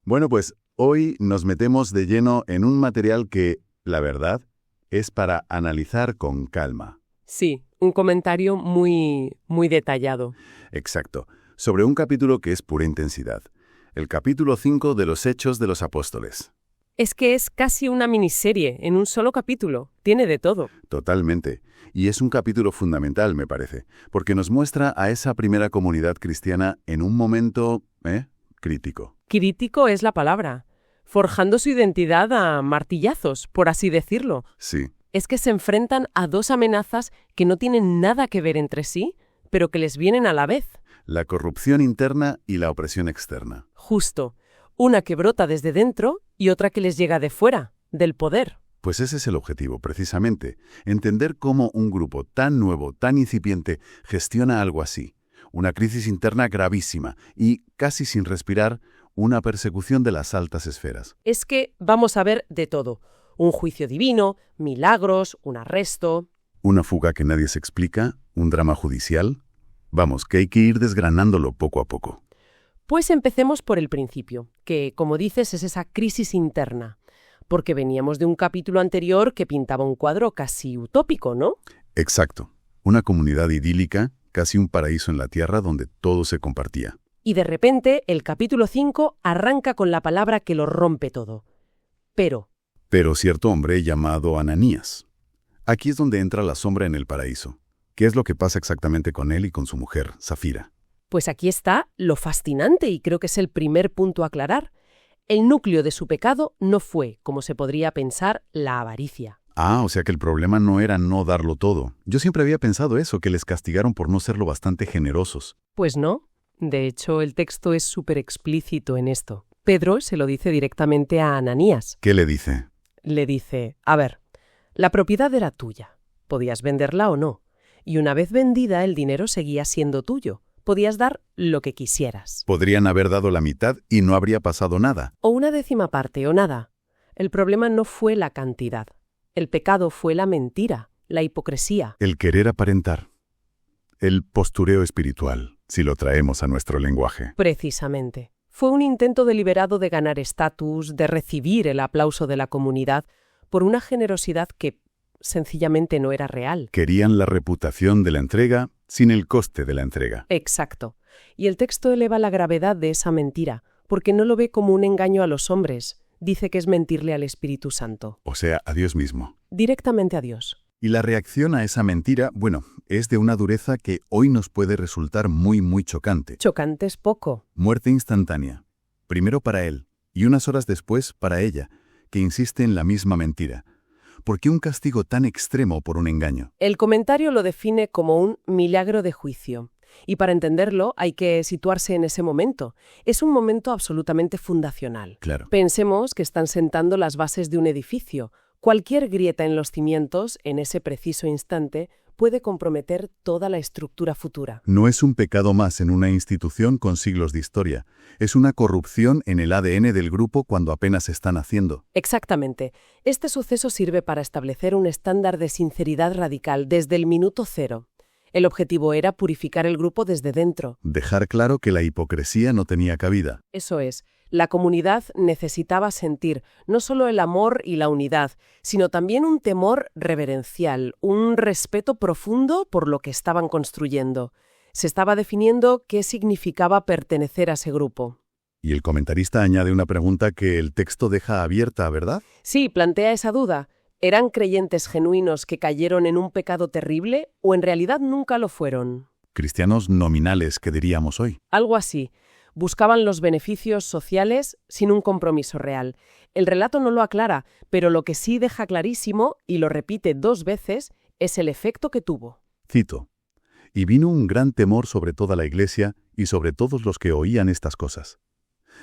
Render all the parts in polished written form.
Bueno, pues hoy nos metemos de lleno en un material que, la verdad, es para analizar con calma. Sí, un comentario muy detallado. Exacto. Sobre un capítulo que es pura intensidad. El capítulo 5 de los Hechos de los Apóstoles. Es que es casi una miniserie en un solo capítulo. Tiene de todo. Totalmente. Y es un capítulo fundamental, me parece, porque nos muestra a esa primera comunidad cristiana en un momento, crítico. Crítico es la palabra. Forjando su identidad a martillazos, por así decirlo. Sí, Es que se enfrentan a dos amenazas que no tienen nada que ver entre sí, pero que les vienen a la vez. la corrupción interna y la opresión externa. Justo. Una que brota desde dentro y otra que les llega de fuera, del poder. Pues ese es el objetivo, precisamente, entender cómo un grupo tan nuevo, tan incipiente, gestiona algo así. Una crisis interna gravísima y, casi sin respirar, una persecución de las altas esferas. Es que vamos a ver de todo. Un juicio divino, milagros, un arresto. Una fuga que nadie se explica, un drama judicial. Vamos, que hay que ir desgranándolo poco a poco. Pues empecemos por el principio, que, como dices, es esa crisis interna. Porque veníamos de un capítulo anterior que pintaba un cuadro casi utópico, ¿no? Exacto. Una comunidad idílica, casi un paraíso en la tierra donde todo se compartía. Y de repente, el capítulo 5 arranca con la palabra que lo rompe todo. Pero, Pero cierto hombre llamado Ananías. Aquí es donde entra la sombra en el paraíso. ¿Qué es lo que pasa exactamente con él y con su mujer, Safira? pues aquí está lo fascinante y creo que es el primer punto a aclarar. El núcleo de su pecado no fue, como se podría pensar, la avaricia. Ah, o sea que el problema no era no darlo todo. Yo siempre había pensado eso, que les castigaron por no ser lo bastante generosos. Pues no. De hecho, el texto es súper explícito en esto. Pedro se lo dice directamente a Ananías. ¿Qué le dice? Le dice, a ver, la propiedad era tuya. Podías venderla o no. Y una vez vendida, el dinero seguía siendo tuyo. Podías dar lo que quisieras. Podrían haber dado la mitad y no habría pasado nada. O una décima parte o nada. El problema no fue la cantidad. El pecado fue la mentira, la hipocresía. El querer aparentar. El postureo espiritual, si lo traemos a nuestro lenguaje. Precisamente. Fue un intento deliberado de ganar estatus, de recibir el aplauso de la comunidad, por una generosidad que sencillamente no era real. Querían la reputación de la entrega sin el coste de la entrega. Exacto. Y el texto eleva la gravedad de esa mentira, porque no lo ve como un engaño a los hombres. Dice que es mentirle al Espíritu Santo. O sea, a Dios mismo. Directamente a Dios. Y la reacción a esa mentira, bueno, es de una dureza que hoy nos puede resultar muy, muy chocante. Chocante es poco. Muerte instantánea. Primero para él, y unas horas después para ella, que insiste en la misma mentira. ¿Por qué un castigo tan extremo por un engaño? El comentario lo define como un milagro de juicio. Y para entenderlo hay que situarse en ese momento. Es un momento absolutamente fundacional. Claro. Pensemos que están sentando las bases de un edificio. Cualquier grieta en los cimientos, en ese preciso instante, puede comprometer toda la estructura futura. No es un pecado más en una institución con siglos de historia. Es una corrupción en el ADN del grupo cuando apenas están haciendo. Exactamente. Este suceso sirve para establecer un estándar de sinceridad radical desde el minuto cero. El objetivo era purificar el grupo desde dentro. Dejar claro que la hipocresía no tenía cabida. Eso es. La comunidad necesitaba sentir no solo el amor y la unidad, sino también un temor reverencial, un respeto profundo por lo que estaban construyendo. Se estaba definiendo qué significaba pertenecer a ese grupo. Y el comentarista añade una pregunta que el texto deja abierta, ¿verdad? Sí, plantea esa duda. ¿Eran creyentes genuinos que cayeron en un pecado terrible o en realidad nunca lo fueron? Cristianos nominales, que diríamos hoy. Algo así. Buscaban los beneficios sociales sin un compromiso real. El relato no lo aclara, pero lo que sí deja clarísimo, y lo repite 2 veces, es el efecto que tuvo. Cito. Y vino un gran temor sobre toda la iglesia y sobre todos los que oían estas cosas.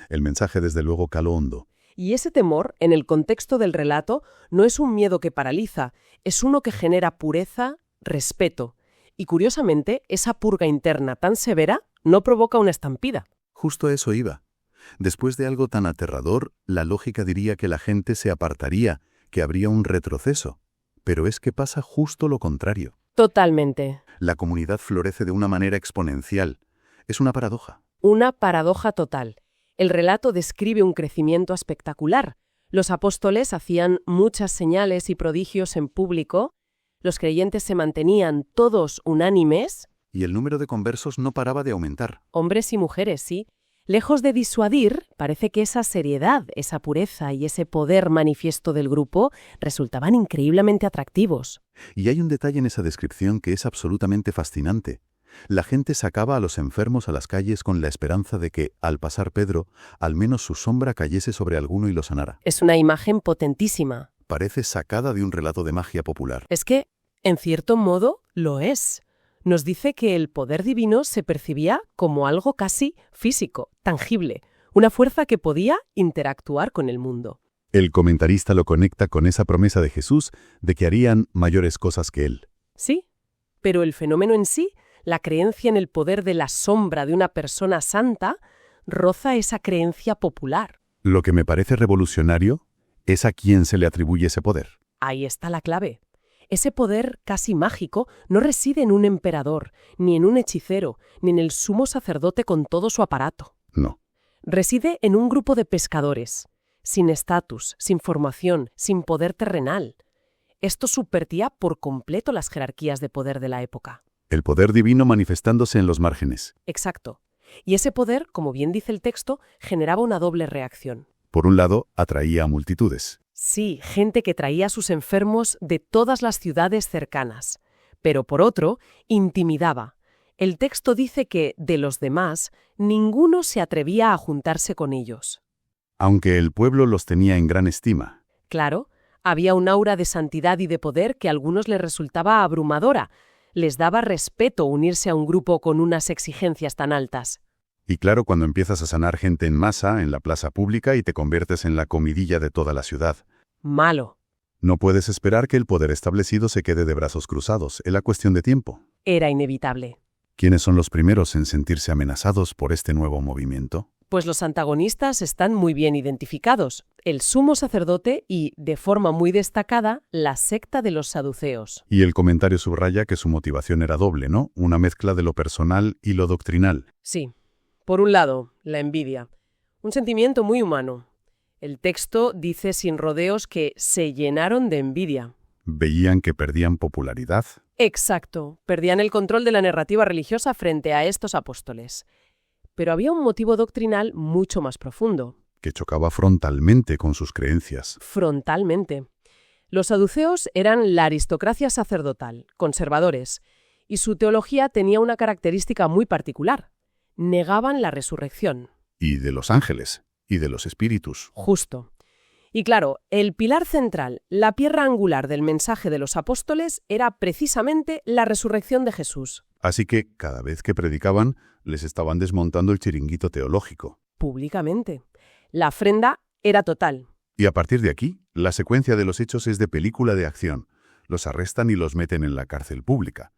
El mensaje desde luego caló hondo. Y ese temor, en el contexto del relato, no es un miedo que paraliza, es uno que genera pureza, respeto. Y curiosamente, esa purga interna tan severa no provoca una estampida. Justo a eso iba. Después de algo tan aterrador, la lógica diría que la gente se apartaría, que habría un retroceso. Pero es que pasa justo lo contrario. Totalmente. La comunidad florece de una manera exponencial. Es una paradoja. Una paradoja total. El relato describe un crecimiento espectacular. Los apóstoles hacían muchas señales y prodigios en público, los creyentes se mantenían todos unánimes. Y el número de conversos no paraba de aumentar. Hombres y mujeres, sí. Lejos de disuadir, parece que esa seriedad, esa pureza y ese poder manifiesto del grupo resultaban increíblemente atractivos. Y hay un detalle en esa descripción que es absolutamente fascinante. La gente sacaba a los enfermos a las calles con la esperanza de que, al pasar Pedro, al menos su sombra cayese sobre alguno y lo sanara. Es una imagen potentísima. Parece sacada de un relato de magia popular. Es que, en cierto modo, lo es. Nos dice que el poder divino se percibía como algo casi físico, tangible, una fuerza que podía interactuar con el mundo. El comentarista lo conecta con esa promesa de Jesús de que harían mayores cosas que él. Sí, pero el fenómeno en sí, la creencia en el poder de la sombra de una persona santa, roza esa creencia popular. Lo que me parece revolucionario es a quién se le atribuye ese poder. Ahí está la clave. Ese poder casi mágico no reside en un emperador, ni en un hechicero, ni en el sumo sacerdote con todo su aparato. No. Reside en un grupo de pescadores, sin estatus, sin formación, sin poder terrenal. Esto subvertía por completo las jerarquías de poder de la época. El poder divino manifestándose en los márgenes. Exacto. Y ese poder, como bien dice el texto, generaba una doble reacción. Por un lado, atraía a multitudes. Sí, gente que traía a sus enfermos de todas las ciudades cercanas. Pero por otro, intimidaba. El texto dice que, de los demás, ninguno se atrevía a juntarse con ellos. Aunque el pueblo los tenía en gran estima. Claro, había un aura de santidad y de poder que a algunos les resultaba abrumadora. Les daba respeto unirse a un grupo con unas exigencias tan altas. Y claro, cuando empiezas a sanar gente en masa, en la plaza pública, y te conviertes en la comidilla de toda la ciudad. Malo. No puedes esperar que el poder establecido se quede de brazos cruzados. Es la cuestión de tiempo. Era inevitable. ¿Quiénes son los primeros en sentirse amenazados por este nuevo movimiento? Pues los antagonistas están muy bien identificados. El sumo sacerdote y, de forma muy destacada, la secta de los saduceos. Y el comentario subraya que su motivación era doble, ¿no? Una mezcla de lo personal y lo doctrinal. Sí. Por un lado, la envidia. Un sentimiento muy humano. El texto dice sin rodeos que se llenaron de envidia. Veían que perdían popularidad. Exacto. Perdían el control de la narrativa religiosa frente a estos apóstoles. Pero había un motivo doctrinal mucho más profundo. Que chocaba frontalmente con sus creencias. Frontalmente. Los saduceos eran la aristocracia sacerdotal, conservadores, y su teología tenía una característica muy particular. Negaban la resurrección. Y de los ángeles, y de los espíritus. Justo. Y claro, el pilar central, la piedra angular del mensaje de los apóstoles era precisamente la resurrección de Jesús. Así que, cada vez que predicaban, les estaban desmontando el chiringuito teológico. Públicamente. La afrenta era total. Y a partir de aquí, la secuencia de los hechos es de película de acción. Los arrestan y los meten en la cárcel pública.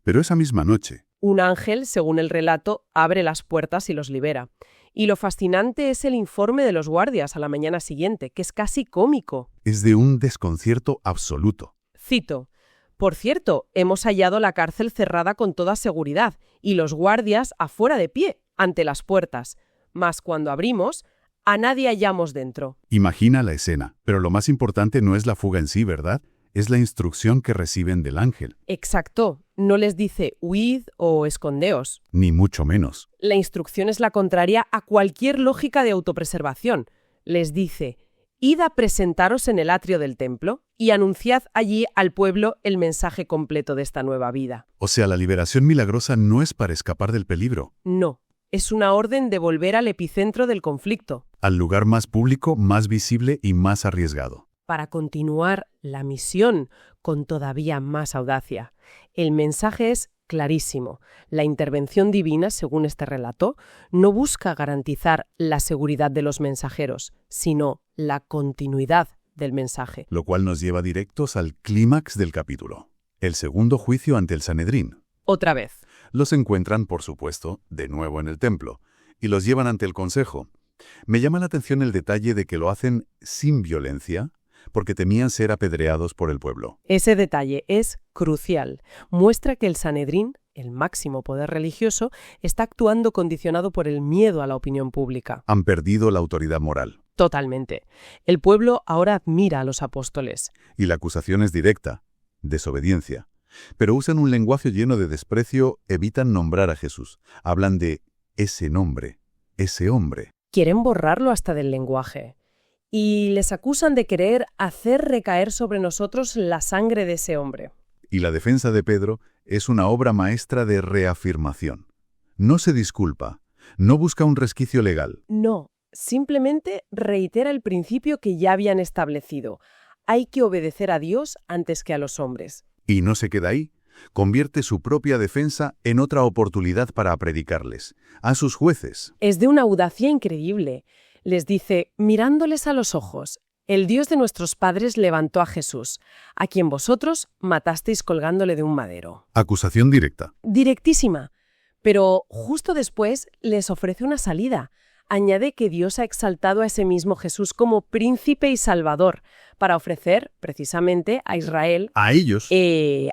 Pero esa misma noche... Un ángel, según el relato, abre las puertas y los libera. Y lo fascinante es el informe de los guardias a la mañana siguiente, que es casi cómico. Es de un desconcierto absoluto. Cito: por cierto, hemos hallado la cárcel cerrada con toda seguridad y los guardias afuera de pie, ante las puertas. Mas cuando abrimos, a nadie hallamos dentro. Imagina la escena. Pero lo más importante no es la fuga en sí, ¿verdad? Es la instrucción que reciben del ángel. Exacto. No les dice huid o escondeos. Ni mucho menos. La instrucción es la contraria a cualquier lógica de autopreservación. Les dice: id a presentaros en el atrio del templo y anunciad allí al pueblo el mensaje completo de esta nueva vida. O sea, la liberación milagrosa no es para escapar del peligro. No, es una orden de volver al epicentro del conflicto. Al lugar más público, más visible y más arriesgado. Para continuar la misión con todavía más audacia. El mensaje es clarísimo. La intervención divina, según este relato, no busca garantizar la seguridad de los mensajeros, sino la continuidad del mensaje. Lo cual nos lleva directos al clímax del capítulo. El segundo juicio ante el Sanedrín. Otra vez. Los encuentran, por supuesto, de nuevo en el templo, y los llevan ante el consejo. Me llama la atención el detalle de que lo hacen sin violencia, porque temían ser apedreados por el pueblo. Ese detalle es crucial. Muestra que el Sanedrín el máximo poder religioso, está actuando condicionado por el miedo a la opinión pública. Han perdido la autoridad moral. Totalmente. El pueblo ahora admira a los apóstoles. Y la acusación es directa: desobediencia. Pero usan un lenguaje lleno de desprecio, evitan nombrar a Jesús. Hablan de ese nombre, ese hombre. Quieren borrarlo hasta del lenguaje. Y les acusan de querer hacer recaer sobre nosotros la sangre de ese hombre. Y la defensa de Pedro es una obra maestra de reafirmación. No se disculpa, no busca un resquicio legal. No, simplemente reitera el principio que ya habían establecido. Hay que obedecer a Dios antes que a los hombres. Y no se queda ahí. Convierte su propia defensa en otra oportunidad para predicarles, a sus jueces. Es de una audacia increíble. Les dice, mirándoles a los ojos, el Dios de nuestros padres levantó a Jesús, a quien vosotros matasteis colgándole de un madero. Acusación directa. Directísima. Pero justo después les ofrece una salida. Añade que Dios ha exaltado a ese mismo Jesús como príncipe y salvador, para ofrecer, precisamente, a Israel A ellos.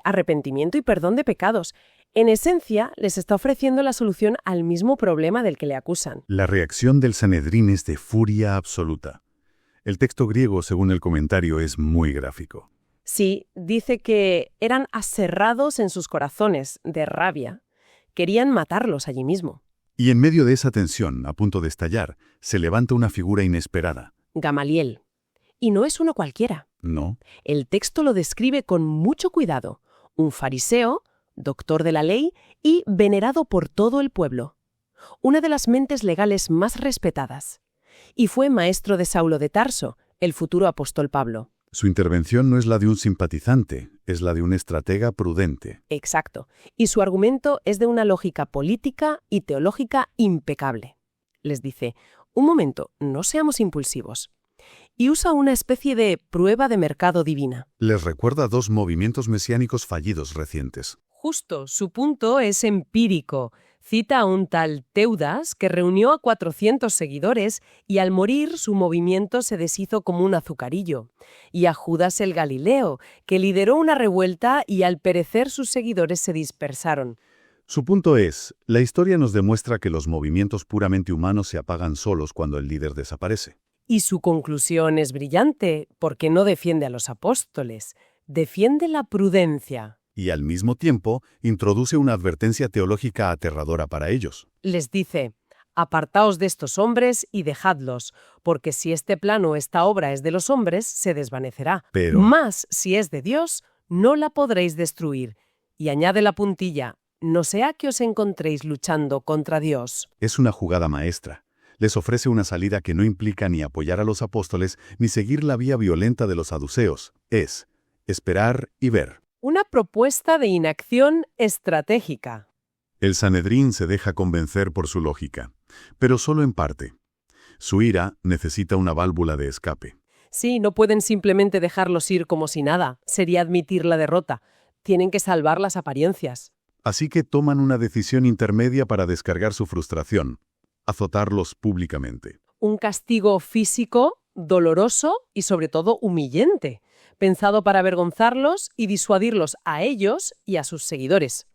Arrepentimiento y perdón de pecados. En esencia, les está ofreciendo la solución al mismo problema del que le acusan. La reacción del Sanedrín es de furia absoluta. El texto griego, según el comentario, es muy gráfico. Sí, dice que eran aserrados en sus corazones, de rabia. Querían matarlos allí mismo. Y en medio de esa tensión, a punto de estallar, se levanta una figura inesperada. Gamaliel. Y no es uno cualquiera. ¿No? El texto lo describe con mucho cuidado. Un fariseo, doctor de la ley y venerado por todo el pueblo. Una de las mentes legales más respetadas. Y fue maestro de Saulo de Tarso, el futuro apóstol Pablo. Su intervención no es la de un simpatizante, es la de un estratega prudente. Exacto. Y su argumento es de una lógica política y teológica impecable. Les dice, un momento, no seamos impulsivos. Y usa una especie de prueba de mercado divina. Les recuerda dos movimientos mesiánicos fallidos recientes. Justo, su punto es empírico. Cita a un tal Teudas que reunió a 400 seguidores y al morir su movimiento se deshizo como un azucarillo. Y a Judas el Galileo, que lideró una revuelta y al perecer sus seguidores se dispersaron. Su punto es, la historia nos demuestra que los movimientos puramente humanos se apagan solos cuando el líder desaparece. Y su conclusión es brillante, porque no defiende a los apóstoles, defiende la prudencia. Y al mismo tiempo, introduce una advertencia teológica aterradora para ellos. Les dice, apartaos de estos hombres y dejadlos, porque si este plano o esta obra es de los hombres, se desvanecerá. Pero- Mas, si es de Dios, no la podréis destruir. Y añade la puntilla, no sea que os encontréis luchando contra Dios. Es una jugada maestra. Les ofrece una salida que no implica ni apoyar a los apóstoles ni seguir la vía violenta de los saduceos. Es esperar y ver. Una propuesta de inacción estratégica. El Sanedrín se deja convencer por su lógica, pero solo en parte. Su ira necesita una válvula de escape. Sí, no pueden simplemente dejarlos ir como si nada. Sería admitir la derrota. Tienen que salvar las apariencias. Así que toman una decisión intermedia para descargar su frustración: azotarlos públicamente. Un castigo físico, doloroso y sobre todo humillante, pensado para avergonzarlos y disuadirlos a ellos y a sus seguidores.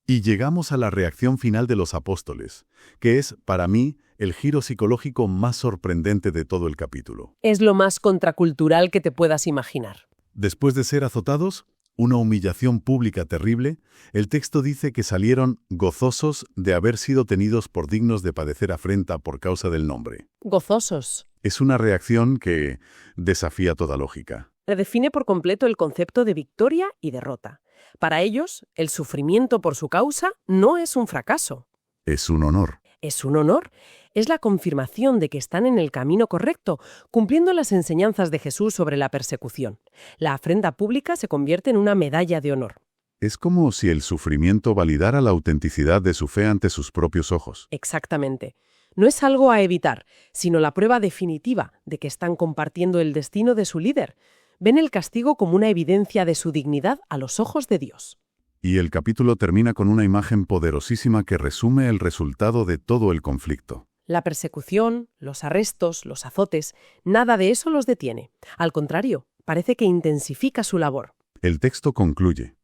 Y llegamos a la reacción final de los apóstoles, que es, para mí, el giro psicológico más sorprendente de todo el capítulo. Es lo más contracultural que te puedas imaginar. Después de ser azotados, una humillación pública terrible, el texto dice que salieron gozosos de haber sido tenidos por dignos de padecer afrenta por causa del nombre. Gozosos. Es una reacción que desafía toda lógica. Redefine por completo el concepto de victoria y derrota. Para ellos, el sufrimiento por su causa no es un fracaso. Es un honor. Es un honor. Es la confirmación de que están en el camino correcto, cumpliendo las enseñanzas de Jesús sobre la persecución. La afrenta pública se convierte en una medalla de honor. Es como si el sufrimiento validara la autenticidad de su fe ante sus propios ojos. Exactamente. No es algo a evitar, sino la prueba definitiva de que están compartiendo el destino de su líder. Ven el castigo como una evidencia de su dignidad a los ojos de Dios. Y el capítulo termina con una imagen poderosísima que resume el resultado de todo el conflicto. La persecución, los arrestos, los azotes, nada de eso los detiene. Al contrario, parece que intensifica su labor. El texto concluye: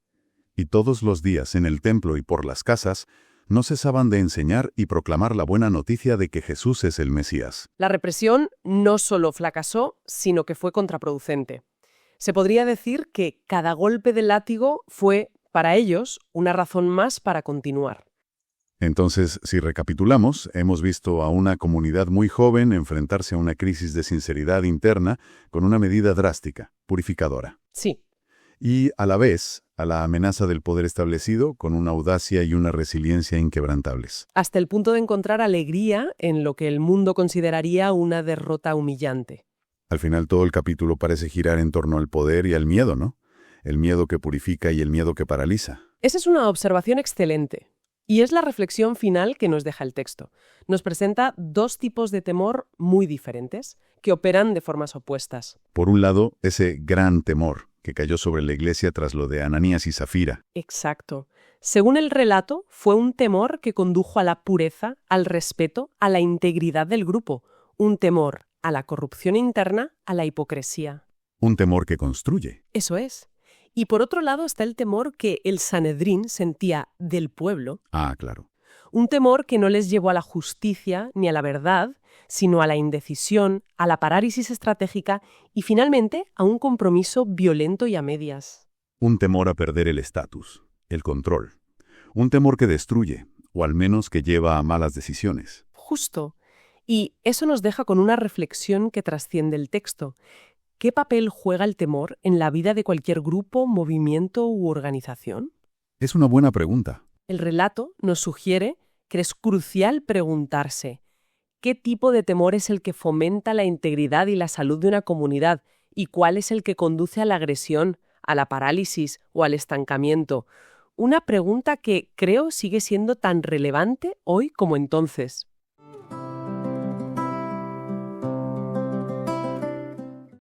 Y todos los días en el templo y por las casas no cesaban de enseñar y proclamar la buena noticia de que Jesús es el Mesías. La represión no solo fracasó, sino que fue contraproducente. Se podría decir que cada golpe de látigo fue, para ellos, una razón más para continuar. Entonces, si recapitulamos, hemos visto a una comunidad muy joven enfrentarse a una crisis de sinceridad interna con una medida drástica, purificadora. Sí. Y, a la vez, a la amenaza del poder establecido con una audacia y una resiliencia inquebrantables. Hasta el punto de encontrar alegría en lo que el mundo consideraría una derrota humillante. Al final todo el capítulo parece girar en torno al poder y al miedo, ¿no? El miedo que purifica y el miedo que paraliza. Esa es una observación excelente. Y es la reflexión final que nos deja el texto. Nos presenta dos tipos de temor muy diferentes, que operan de formas opuestas. Por un lado, ese gran temor que cayó sobre la iglesia tras lo de Ananías y Zafira. Exacto. Según el relato, fue un temor que condujo a la pureza, al respeto, a la integridad del grupo. Un temor a la corrupción interna, a la hipocresía. Un temor que construye. Eso es. Y por otro lado está el temor que el Sanedrín sentía del pueblo. Ah, claro. Un temor que no les llevó a la justicia ni a la verdad, sino a la indecisión, a la parálisis estratégica y finalmente a un compromiso violento y a medias. Un temor a perder el estatus, el control. Un temor que destruye, o al menos que lleva a malas decisiones. Justo. Y eso nos deja con una reflexión que trasciende el texto. ¿Qué papel juega el temor en la vida de cualquier grupo, movimiento u organización? Es una buena pregunta. El relato nos sugiere que es crucial preguntarse ¿qué tipo de temor es el que fomenta la integridad y la salud de una comunidad y cuál es el que conduce a la agresión, a la parálisis o al estancamiento? Una pregunta que creo sigue siendo tan relevante hoy como entonces.